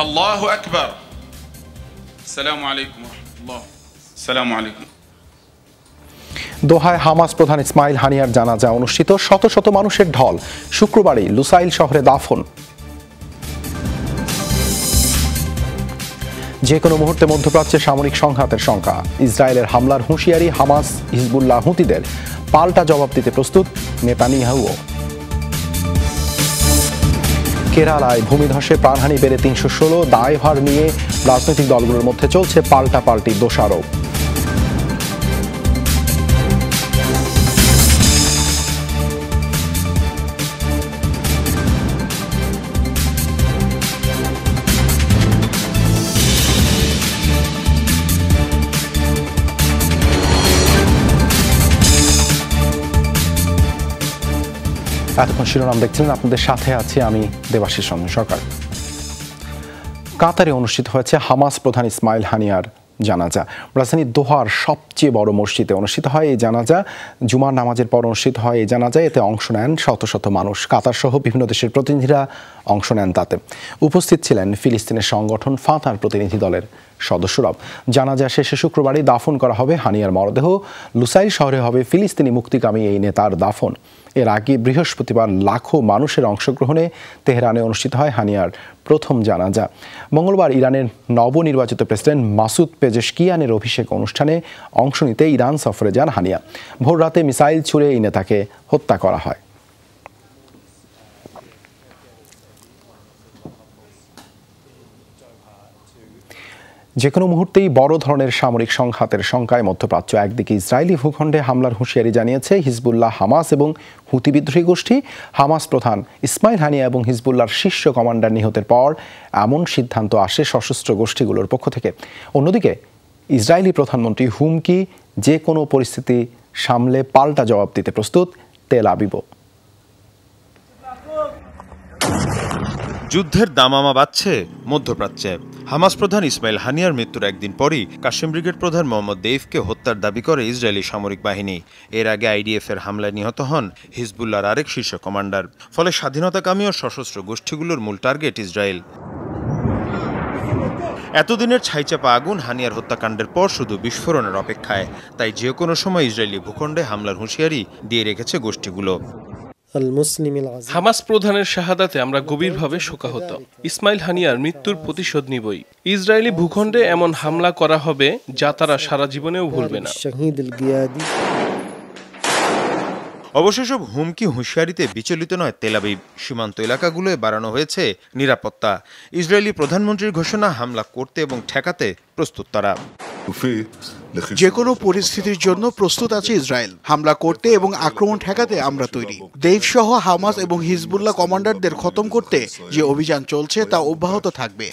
আল্লাহু আকবার। আসসালামু আলাইকুম ওয়া রাহমাতুল্লাহ। আসসালামু আলাইকুম। দোহায় হামাস প্রধান ইসমাইল হানিয়ার জানাজা অনুষ্ঠিত, শত শত মানুষের ঢল। শুক্রবারই লুসাইল শহরে দাফন। যে কোনো মুহূর্তে মধ্যপ্রাচ্যে সামরিক সংঘাতের শঙ্কা। ইসরায়েলের হামলার হুঁশিয়ারি হামাস হিজবুল্লাহ হুতিদের, পাল্টা জবাব দিতে প্রস্তুত নেতানিয়াহুও। কেরালায় ভূমিধসে প্রাণহানি বেড়ে ৩১৬, দায়ভার নিয়ে রাজনৈতিক দলগুলোর মধ্যে চলছে পাল্টাপাল্টি দোষারোপ। এতক্ষণ শিরোনাম দেখছিলেন, আপনাদের সাথে আছি আমি দেবাশিস রঞ্জন সরকার। কাতারে অনুষ্ঠিত হয়েছে হামাস প্রধান ইসমাইল হানিয়ার জানাজা। রাজধানী দোহার সবচেয়ে বড় মসজিদে অনুষ্ঠিত হয় এই জানাজা। জুমার নামাজের পর অনুষ্ঠিত হয় এই জানাজায়। এতে অংশ নেন শত শত মানুষ। কাতার সহ বিভিন্ন দেশের প্রতিনিধিরা অংশ নেন তাতে। উপস্থিত ছিলেন ফিলিস্তিনের সংগঠন ফাতার প্রতিনিধি দলের সদস্যরাও। জানাজা শেষে শুক্রবারই দাফন করা হবে হানিয়ার মরদেহ। লুসাইল শহরে হবে ফিলিস্তিনি মুক্তিকামী এই নেতার দাফন। এর আগে বৃহস্পতিবার লাখো মানুষের অংশগ্রহণে তেহরানে অনুষ্ঠিত হয় হানিয়ার প্রথম জানাজা। মঙ্গলবার ইরানের নবনির্বাচিত প্রেসিডেন্ট মাসুদ পেজেশকিয়ানের অভিষেক অনুষ্ঠানে অংশ নিতে ইরান সফরে যান হানিয়া। ভোররাতে মিসাইল ছুড়ে এই নেতাকে হত্যা করা হয়। যে কোনো মুহূর্তেই বড় ধরনের সামরিক সংঘাতের শঙ্কায় মধ্যপ্রাচ্য। একদিকে ইসরায়েলি ভূখণ্ডে হামলার হুঁশিয়ারি জানিয়েছে হিজবুল্লাহ, হামাস এবং হুতি বিদ্রোহী গোষ্ঠী। হামাস প্রধান ইসমাইল হানিয়া এবং হিজবুল্লাহর শীর্ষ কমান্ডার নিহতের পর এমন সিদ্ধান্ত আসে সশস্ত্র গোষ্ঠীগুলোর পক্ষ থেকে। অন্যদিকে ইসরায়েলি প্রধানমন্ত্রী হুমকি, যে কোনো পরিস্থিতি সামলে পাল্টা জবাব দিতে প্রস্তুত তেল আবিবও। যুদ্ধের দামামা বাজছে মধ্যপ্রাচ্যে। হামাস প্রধান ইসমাইল হানিয়ার মৃত্যুর একদিন পরই কাশেম ব্রিগেড প্রধান মোহাম্মদ দেইফকে হত্যার দাবি করে ইসরায়েলি সামরিক বাহিনী। এর আগে আইডিএফ এর হামলায় নিহত হন হিজবুল্লাহর আরেক শীর্ষ কমান্ডার। ফলে স্বাধীনতাকামী ও সশস্ত্র গোষ্ঠীগুলোর মূল টার্গেট ইসরায়েল। এতদিনের ছাইচাপা আগুন হানিয়ার হত্যাকাণ্ডের পর শুধু বিস্ফোরণের অপেক্ষায়। তাই যে কোনো সময় ইসরায়েলি ভূখণ্ডে হামলার হুঁশিয়ারি দিয়ে রেখেছে গোষ্ঠীগুলো। হামাস প্রধানের শাহাদাতে আমরা গভীরভাবে শোকাহত। ইসমাইল হানিয়ার মৃত্যুর প্রতিশোধ নিবই। ইসরায়েলি ভূখণ্ডে এমন হামলা করা হবে যা তারা সারা জীবনেও ভুলবে না। অবশ্য সব হুমকি হুঁশিয়ারিতে বিচলিত নয় তেল আবিব। সীমান্ত এলাকাগুলোয় বাড়ানো হয়েছে নিরাপত্তা। ইসরায়েলি প্রধানমন্ত্রীর ঘোষণা, হামলা করতে এবং ঠেকাতে প্রস্তুত তারা। যে কোনো পরিস্থিতির জন্য প্রস্তুত আছে ইসরায়েল। হামলা করতে এবং আক্রমণ ঠেকাতে আমরা তৈরি। দেইফ সহ হামাস এবং হিজবুল্লাহ কমান্ডারদের খতম করতে যে অভিযান চলছে তা অব্যাহত থাকবে।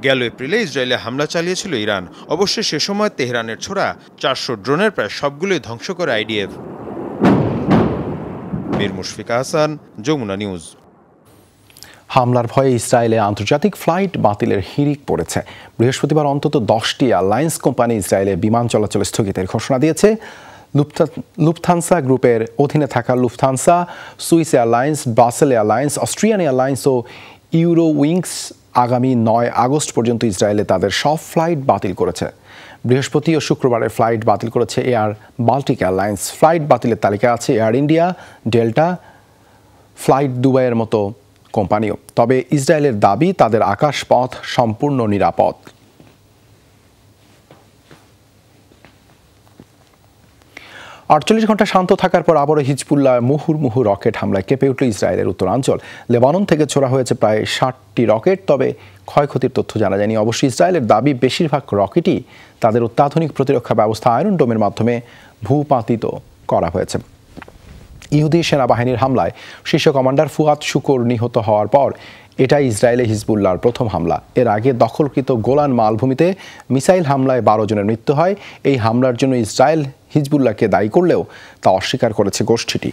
গেল এপ্রিলে ইসরায়েলে হামলা চালিয়েছিল ইরান। অবশ্য সে সময় তেহরানের ছোড়া 400 ড্রোনের প্রায় সবগুলোই ধ্বংস করে আইডিএফ। মীর মুশফিকা হাসান, যমুনা নিউজ। হামলার ভয়ে ইসরায়েলে আন্তর্জাতিক ফ্লাইট বাতিলের হিড়িক পড়েছে। বৃহস্পতিবার অন্তত 10টি এয়ারলাইন্স কোম্পানি ইসরায়েলে বিমান চলাচল স্থগিতের ঘোষণা দিয়েছে। লুফথানসা গ্রুপের অধীনে থাকা Lufthansa, Swiss Airlines, Basel Airlines, Austrian Airlines ও ইউরোউইংস আগামী 9 আগস্ট পর্যন্ত ইসরায়েলে তাদের সব ফ্লাইট বাতিল করেছে। বৃহস্পতি ও শুক্রবারের ফ্লাইট বাতিল করেছে এয়ার বাল্টিক এয়ারলাইন্স। ফ্লাইট বাতিলের তালিকায় আছে এয়ার ইন্ডিয়া, ডেল্টা, ফ্লাইট দুবাইয়ের মতো কোম্পানিও। তবে ইসরায়েলের দাবি তাদের আকাশপথ সম্পূর্ণ নিরাপদ। 48 ঘন্টা শান্ত থাকার পর আবারও হিজবুল্লাহ মুহুর্মুহু রকেট হামলায় কেঁপে উঠল ইসরায়েলের উত্তরাঞ্চল। লেবানন থেকে ছোড়া হয়েছে প্রায় 60টি রকেট, তবে ক্ষয়ক্ষতির তথ্য জানা যায়নি। অবশ্যই ইসরায়েলের দাবি বেশিরভাগ রকেটই তাদের অত্যাধুনিক প্রতিরক্ষা ব্যবস্থা আয়রন ডোমের মাধ্যমে ভূপাতিত করা হয়েছে। ইহুদি সেনাবাহিনীর হামলায় শীর্ষ কমান্ডার ফুয়াদ শুকুর নিহত হওয়ার পর এটাই ইসরায়েলে হিজবুল্লাহর প্রথম হামলা। এর আগে দখলকৃত গোলান মালভূমিতে মিসাইল হামলায় 12 জনের মৃত্যু হয়। এই হামলার জন্য ইসরায়েল হিজবুল্লাহকে দায়ী করলেও তা অস্বীকার করেছে গোষ্ঠীটি।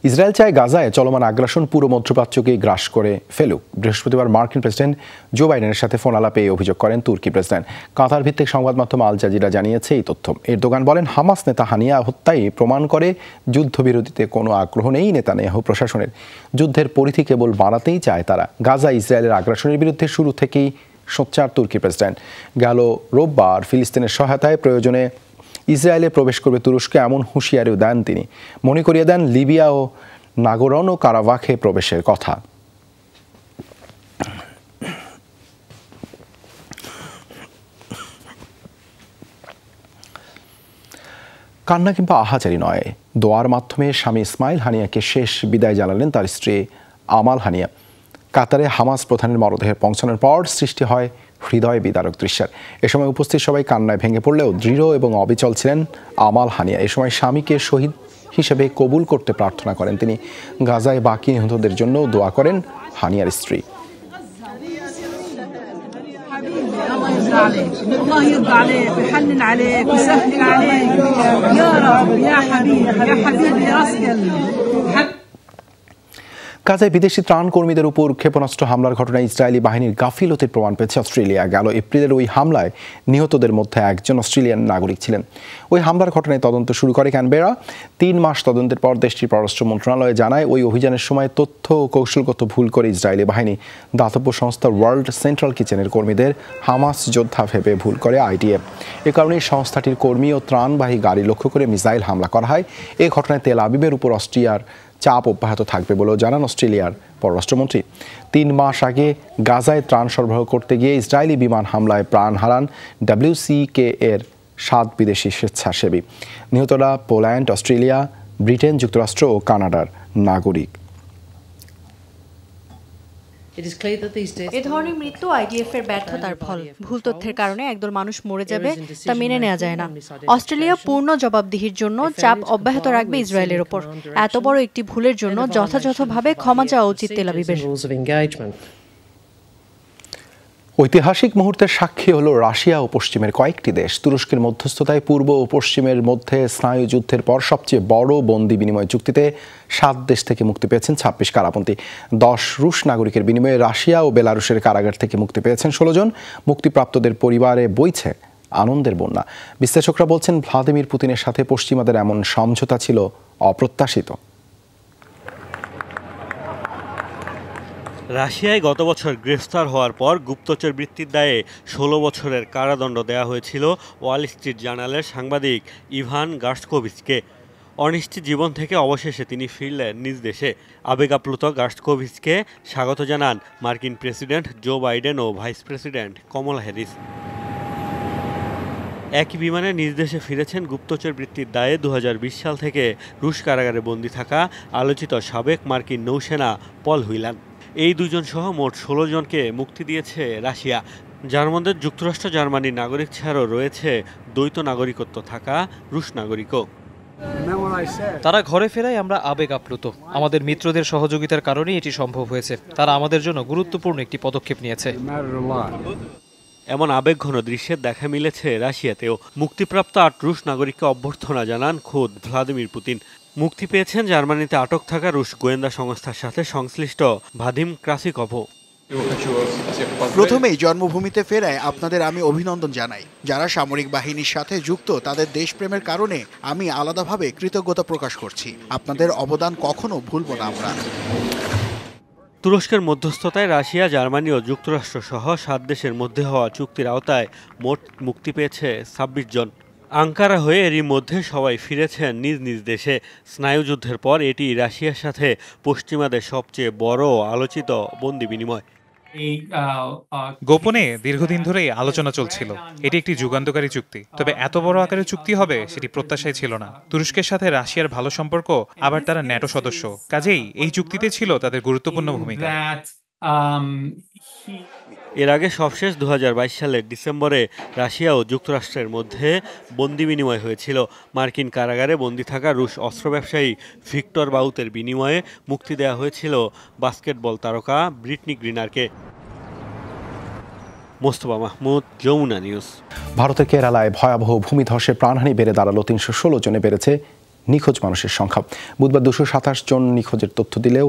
ইসরায়েল চায় গাজায় চলমান আগ্রাসন পুরো মধ্যপ্রাচ্যকেই গ্রাস করে ফেলুক। বৃহস্পতিবার মার্কিন প্রেসিডেন্ট জো বাইডেনের সাথে ফোন আলাপে এই অভিযোগ করেন তুর্কি প্রেসিডেন্ট। কাতার ভিত্তিক সংবাদ মাধ্যম আল জাজিরা জানিয়েছে এই তথ্য। এরদোগান বলেন, হামাস নেতা হানিয়া হত্যাই প্রমাণ করে যুদ্ধবিরতিতে কোনো আগ্রহ নেই নেতানিয়াহু প্রশাসনের। যুদ্ধের পরিধি কেবল বাড়াতেই চায় তারা। গাজা ইসরায়েলের আগ্রাসনের বিরুদ্ধে শুরু থেকেই সোচ্চার তুর্কি প্রেসিডেন্ট। গেল রোববার ফিলিস্তিনের সহায়তায় প্রয়োজনে ইসরায়েলে প্রবেশ করবে তুরস্ক এমন হুঁশিয়ারিও দেন তিনি। মনে করিয়ে দেন লিবিয়া ও নাগরনো কারাবাখে প্রবেশের কথা। কান্না কিংবা আহাজারি নয়, দোয়ার মাধ্যমে স্বামী ইসমাইল হানিয়াকে শেষ বিদায় জানালেন তার স্ত্রী আমাল হানিয়া। কাতারে হামাস প্রধানের মরদেহে পৌঁছানোর পর সৃষ্টি হয় হৃদয় বিদারক দৃশ্যের। এ সময় উপস্থিত সবাই কান্নায় ভেঙে পড়লেও দৃঢ় এবং অবিচল ছিলেন আমাল হানিয়া। এ সময় স্বামীকে শহীদ হিসেবে কবুল করতে প্রার্থনা করেন তিনি। গাজায় বাকি নিহতদের জন্য দোয়া করেন হানিয়ার স্ত্রী। الله يرضى عليك ويحنن عليك ويسهل عليك يا رب يا حبيبي راسك গাজায় বিদেশি ত্রাণ কর্মীদের উপর ক্ষেপণাস্ত্র হামলার ঘটনায় ইসরায়েলি বাহিনীর গাফিলতির প্রমাণ পেয়েছে অস্ট্রেলিয়া। গেল এপ্রিলের ওই হামলায় নিহতদের মধ্যে একজন অস্ট্রেলিয়ান নাগরিক ছিলেন। ওই হামলার ঘটনায় তদন্ত শুরু করে ক্যানবেরা। 3 মাস তদন্তের পর দেশটির পররাষ্ট্র মন্ত্রণালয় জানায়, ওই অভিযানের সময় তথ্য ও কৌশলগত ভুল করে ইসরায়েলি বাহিনী দাতব্য সংস্থা ওয়ার্ল্ড সেন্ট্রাল কিচেনের কর্মীদের হামাস যোদ্ধা ভেবে ভুল করে আইডিএফ। এ কারণেই সংস্থাটির কর্মী ও ত্রাণবাহী গাড়ি লক্ষ্য করে মিসাইল হামলা করা হয়। এ ঘটনায় তেল আবিবের উপর অস্ট্রিয়ার চাপ অব্যাহত থাকবে বলেও জানান অস্ট্রেলিয়ার পররাষ্ট্রমন্ত্রী। 3 মাস আগে গাজায় ত্রাণ সরবরাহ করতে গিয়ে ইসরায়েলি বিমান হামলায় প্রাণ হারান WCK এর 7 বিদেশি স্বেচ্ছাসেবী। নিহতরা পোল্যান্ড, অস্ট্রেলিয়া, ব্রিটেন, যুক্তরাষ্ট্র ও কানাডার নাগরিক। এ ধরনের মৃত্যু আইডিএফ এর ব্যর্থতার ফল। ভুল তথ্যের কারণে একদল মানুষ মরে যাবে, তা মেনে নেওয়া যায় না। অস্ট্রেলিয়া পূর্ণ জবাবদিহির জন্য চাপ অব্যাহত রাখবে ইসরায়েলের ওপর। এত বড় একটি ভুলের জন্য যথাযথভাবে ক্ষমা চাওয়া উচিত তেল আবিবের। ঐতিহাসিক মুহূর্তের সাক্ষী হলো রাশিয়া ও পশ্চিমের কয়েকটি দেশ। তুরস্কের মধ্যস্থতায় পূর্ব ও পশ্চিমের মধ্যে স্নায়ুযুদ্ধের পর সবচেয়ে বড় বন্দি বিনিময় চুক্তিতে 7 দেশ থেকে মুক্তি পেয়েছেন 26 কারাবন্দী। 10 রুশ নাগরিকের বিনিময়ে রাশিয়া ও বেলারুশের কারাগার থেকে মুক্তি পেয়েছেন 16 জন। মুক্তিপ্রাপ্তদের পরিবারে বইছে আনন্দের বন্যা। বিশ্লেষকরা বলছেন, ভ্লাদিমির পুতিনের সাথে পশ্চিমাদের এমন সমঝোতা ছিল অপ্রত্যাশিত। রাশিয়ায় গত বছর গ্রেফতার হওয়ার পর গুপ্তচর বৃত্তির দায়ে 16 বছরের কারাদণ্ড দেওয়া হয়েছিল ওয়াল স্ট্রিট জার্নালের সাংবাদিক ইভান গার্সকোভিচকে। অনিশ্চিত জীবন থেকে অবশেষে তিনি ফিরলেন নিজ দেশে। আবেগাপ্লুত গার্সকোভিচকে স্বাগত জানান মার্কিন প্রেসিডেন্ট জো বাইডেন ও ভাইস প্রেসিডেন্ট কমলা হ্যারিস। একই বিমানে নিজ দেশে ফিরেছেন গুপ্তচর বৃত্তির দায়ে 2020 সাল থেকে রুশ কারাগারে বন্দী থাকা আলোচিত সাবেক মার্কিন নৌসেনা পল হুইলান। এই দুজন সহ মোট 16 জনকে মুক্তি দিয়েছে রাশিয়া, যার মধ্যে যুক্তরাষ্ট্র, জার্মানির নাগরিক ছাড়াও রয়েছে দ্বৈত নাগরিকত্ব থাকা রুশ নাগরিকও। তারা ঘরে ফেরায় আমরা আবেগ আপ্লুত। আমাদের মিত্রদের সহযোগিতার কারণেই এটি সম্ভব হয়েছে। তারা আমাদের জন্য গুরুত্বপূর্ণ একটি পদক্ষেপ নিয়েছে। এমন আবেগঘন দৃশ্যের দেখা মিলেছে রাশিয়াতেও। মুক্তিপ্রাপ্ত 8 রুশ নাগরিককে অভ্যর্থনা জানান খোদ ভ্লাদিমির পুতিন। মুক্তি পেয়েছেন জার্মানিতে আটক থাকা রুশ গোয়েন্দা সংস্থার সাথে সংশ্লিষ্ট ভাদিম ক্রাসিকভও। প্রথমেই জন্মভূমিতে ফেরায় আপনাদের আমি অভিনন্দন জানাই। যারা সামরিক বাহিনীর সাথে যুক্ত তাদের দেশপ্রেমের কারণে আমি আলাদাভাবে কৃতজ্ঞতা প্রকাশ করছি। আপনাদের অবদান কখনো ভুলব না আমরা। তুরস্কের মধ্যস্থতায় রাশিয়া, জার্মানি ও যুক্তরাষ্ট্র সহ 7 দেশের মধ্যে হওয়া চুক্তির আওতায় মোট মুক্তি পেয়েছে 26 জন। আঙ্কারা হয়ে এরই মধ্যে সবাই ফিরেছেন নিজ নিজ দেশে। স্নায়ুযুদ্ধের পর এটি রাশিয়ার সাথে পশ্চিমাদের সবচেয়ে বড় আলোচিত বন্দি বিনিময়। গোপনে দীর্ঘদিন ধরেই আলোচনা চলছিল। এটি একটি যুগান্তকারী চুক্তি, তবে এত বড় আকারের চুক্তি হবে সেটি প্রত্যাশাই ছিল না। তুরস্কের সাথে রাশিয়ার ভালো সম্পর্ক, আবার তারা ন্যাটো সদস্য, কাজেই এই চুক্তিতে ছিল তাদের গুরুত্বপূর্ণ ভূমিকা। এর আগে সবশেষ 2022 সালের ডিসেম্বরে রাশিয়া ও যুক্তরাষ্ট্রের মধ্যে বন্দি বিনিময় হয়েছিল। মার্কিন কারাগারে বন্দি থাকা রুশ অস্ত্র ব্যবসায়ী ভিক্টর বাউতের বিনিময়ে মুক্তি দেওয়া হয়েছিল বাস্কেটবল তারকা ব্রিটনি গ্রিনারকে। মোস্তফা মাহমুদ, যমুনা নিউজ। ভারতের কেরালায় ভয়াবহ ভূমিধসে প্রাণহানি বেড়ে দাঁড়ালো 316 জনে, বেড়েছে নিখোঁজ মানুষের সংখ্যা। বুধবার 227 জন নিখোঁজের তথ্য দিলেও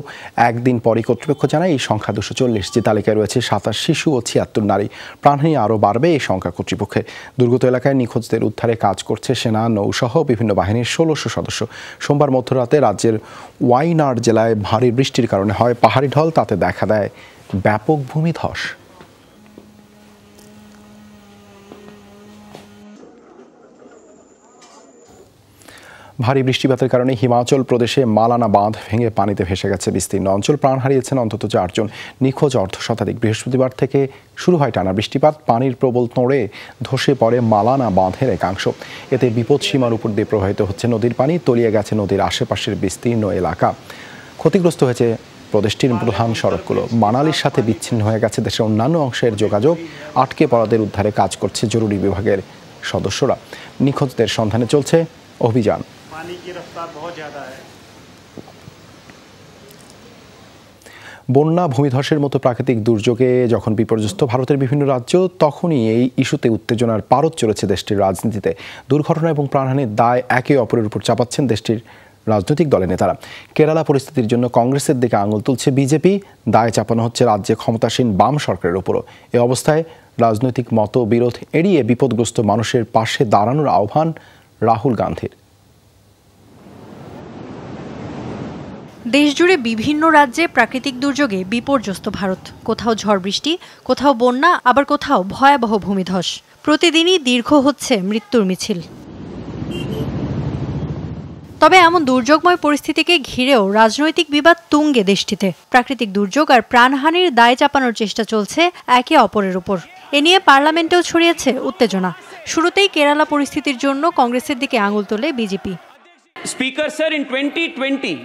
একদিন পরই কর্তৃপক্ষ জানায় এই সংখ্যা 240। যে তালিকায় রয়েছে 27 শিশু ও 76 নারী। প্রাণহানি আরও বাড়বে এই সংখ্যা কর্তৃপক্ষের। দুর্গত এলাকায় নিখোঁজদের উদ্ধারে কাজ করছে সেনা, নৌসহ বিভিন্ন বাহিনীর 1600 সদস্য। সোমবার মধ্যরাতে রাজ্যের ওয়াইনাড জেলায় ভারী বৃষ্টির কারণে হয় পাহাড়ি ঢল, তাতে দেখা দেয় ব্যাপক ভূমিধস। ভারী বৃষ্টিপাতের কারণে হিমাচল প্রদেশে মালানা বাঁধ ভেঙে পানিতে ভেসে গেছে বিস্তীর্ণ অঞ্চল। প্রাণ হারিয়েছেন অন্তত 4 জন, নিখোঁজ অর্ধশতাধিক। বৃহস্পতিবার থেকে শুরু হয় টানা বৃষ্টিপাত। পানির প্রবল তোড়ে ধসে পড়ে মালানা বাঁধের একাংশ। এতে বিপদসীমার উপর দিয়ে প্রবাহিত হচ্ছে নদীর পানি। তলিয়ে গেছে নদীর আশেপাশের বিস্তীর্ণ এলাকা। ক্ষতিগ্রস্ত হয়েছে প্রদেশটির প্রধান সড়কগুলো। মানালির সাথে বিচ্ছিন্ন হয়ে গেছে দেশের অন্যান্য অংশের যোগাযোগ। আটকে পড়াদের উদ্ধারে কাজ করছে জরুরি বিভাগের সদস্যরা। নিখোঁজদের সন্ধানে চলছে অভিযান। বন্যা, ভূমিধসের মতো প্রাকৃতিক দুর্যোগে যখন বিপর্যস্ত ভারতের বিভিন্ন রাজ্য, তখনই এই ইস্যুতে উত্তেজনার পারদ চলেছে দেশটির রাজনীতিতে। দুর্ঘটনা এবং প্রাণহানির দায় একে অপরের উপর চাপাচ্ছেন দেশটির রাজনৈতিক দলের নেতারা। কেরালা পরিস্থিতির জন্য কংগ্রেসের দিকে আঙুল তুলছে বিজেপি। দায় চাপানো হচ্ছে রাজ্যে ক্ষমতাসীন বাম সরকারের উপরও। এ অবস্থায় রাজনৈতিক মতবিরোধ এড়িয়ে বিপদগ্রস্ত মানুষের পাশে দাঁড়ানোর আহ্বান রাহুল গান্ধীর। দেশজুড়ে বিভিন্ন রাজ্যে প্রাকৃতিক দুর্যোগে বিপর্যস্ত ভারত। কোথাও ঝড় বৃষ্টি, কোথাও বন্যা, আবার কোথাও ভয়াবহ ভূমিধস। প্রতিদিনই দীর্ঘ হচ্ছে মৃত্যুর মিছিল। তবে এমন দুর্যোগময় পরিস্থিতিকে ঘিরেও রাজনৈতিক বিবাদ তুঙ্গে দেশটিতে। প্রাকৃতিক দুর্যোগ আর প্রাণহানির দায় চাপানোর চেষ্টা চলছে একে অপরের উপর। এ নিয়ে পার্লামেন্টেও ছড়িয়েছে উত্তেজনা। শুরুতেই কেরালা পরিস্থিতির জন্য কংগ্রেসের দিকে আঙুল তোলে বিজেপি। স্পিকার স্যার, ইন 2020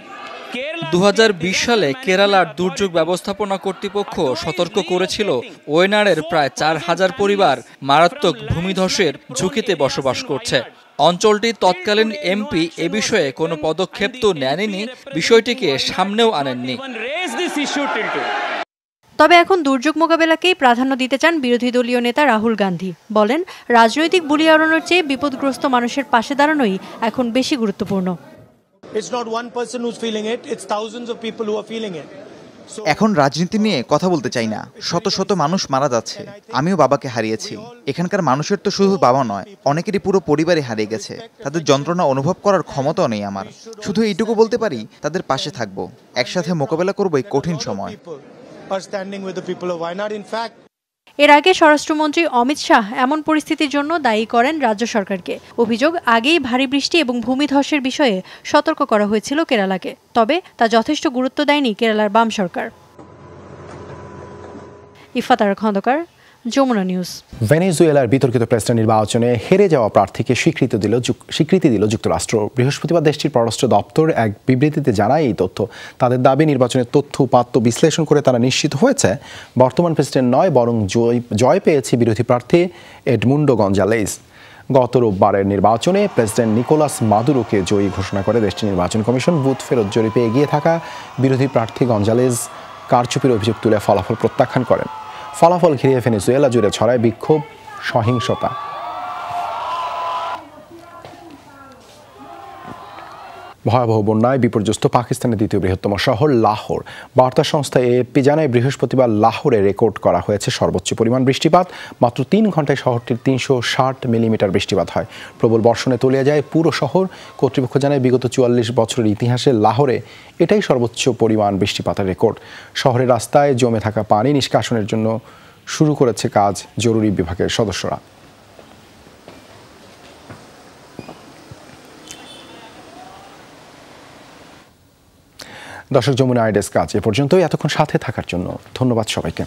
2020 সালে কেরালার দুর্যোগ ব্যবস্থাপনা কর্তৃপক্ষ সতর্ক করেছিল ওয়েনাড়ের প্রায় 4000 পরিবার মারাত্মক ভূমিধসের ঝুঁকিতে বসবাস করছে। অঞ্চলটির তৎকালীন এমপি এ বিষয়ে কোনো পদক্ষেপ তো নেননি, বিষয়টিকে সামনেও আনেননি। তবে এখন দুর্যোগ মোকাবেলাকেই প্রাধান্য দিতে চান বিরোধী দলীয় নেতা রাহুল গান্ধী। বলেন, রাজনৈতিক বুলি এড়ানোর চেয়ে বিপদগ্রস্ত মানুষের পাশে দাঁড়ানোই এখন বেশি গুরুত্বপূর্ণ। এখন রাজনীতি নিয়ে কথা বলতে চাই না। শত শত মানুষ মারা যাচ্ছে। আমিও বাবাকে হারিয়েছি। এখানকার মানুষের তো শুধু বাবা নয়, অনেকেরই পুরো পরিবারই হারিয়ে গেছে। তাদের যন্ত্রণা অনুভব করার ক্ষমতাও নেই আমার। শুধু এইটুকু বলতে পারি, তাদের পাশে থাকবো, একসাথে মোকাবেলা করবো এই কঠিন সময়। এর আগে স্বরাষ্ট্রমন্ত্রী অমিত শাহ এমন পরিস্থিতির জন্য দায়ী করেন রাজ্য সরকারকে। অভিযোগ, আগেই ভারী বৃষ্টি এবং ভূমিধসের বিষয়ে সতর্ক করা হয়েছিল কেরালাকে। তবে তা যথেষ্ট গুরুত্ব দেয়নি কেরালার বাম সরকার। ইফাত আরা খন্দকার, যমুনা নিউজ। ভেনেজুয়েলার বিতর্কিত প্রেসিডেন্ট নির্বাচনে হেরে যাওয়া প্রার্থীকে স্বীকৃতি দিল যুক্তরাষ্ট্র। বৃহস্পতিবার দেশটির পররাষ্ট্র দপ্তর এক বিবৃতিতে জানায় এই তথ্য। তাদের দাবি, নির্বাচনের তথ্য উপাত্ত বিশ্লেষণ করে তারা নিশ্চিত হয়েছে বর্তমান প্রেসিডেন্ট নয়, বরং জয় পেয়েছে বিরোধী প্রার্থী এডমুন্ডো গঞ্জালেজ। গত রোববারের নির্বাচনে প্রেসিডেন্ট নিকোলাস মাদুরোকে জয়ী ঘোষণা করে দেশটির নির্বাচন কমিশন। বুথ ফেরত জরিপে এগিয়ে থাকা বিরোধী প্রার্থী গঞ্জালেজ কারচুপির অভিযোগ তুলে ফলাফল প্রত্যাখ্যান করেন। ফলাফল ঘিরে ভেনেজুয়েলা জুড়ে ছড়ায় বিক্ষোভ, সহিংসতা। ভয়াবহ বন্যায় বিপর্যস্ত পাকিস্তানের দ্বিতীয় বৃহত্তম শহর লাহোর। বার্তা সংস্থা এএফপি জানায়, বৃহস্পতিবার লাহোরে রেকর্ড করা হয়েছে সর্বোচ্চ পরিমাণ বৃষ্টিপাত। মাত্র 3 ঘন্টায় শহরটির 360 মিলিমিটার বৃষ্টিপাত হয়। প্রবল বর্ষণে তলিয়ে যায় পুরো শহর। কর্তৃপক্ষ জানায়, বিগত 44 বছরের ইতিহাসে লাহোরে এটাই সর্বোচ্চ পরিমাণ বৃষ্টিপাতের রেকর্ড। শহরের রাস্তায় জমে থাকা পানি নিষ্কাশনের জন্য শুরু করেছে কাজ জরুরি বিভাগের সদস্যরা। দর্শক, যমুনা আই ডেস্ক আজ এ পর্যন্তই। এতক্ষণ সাথে থাকার জন্য ধন্যবাদ সবাইকে।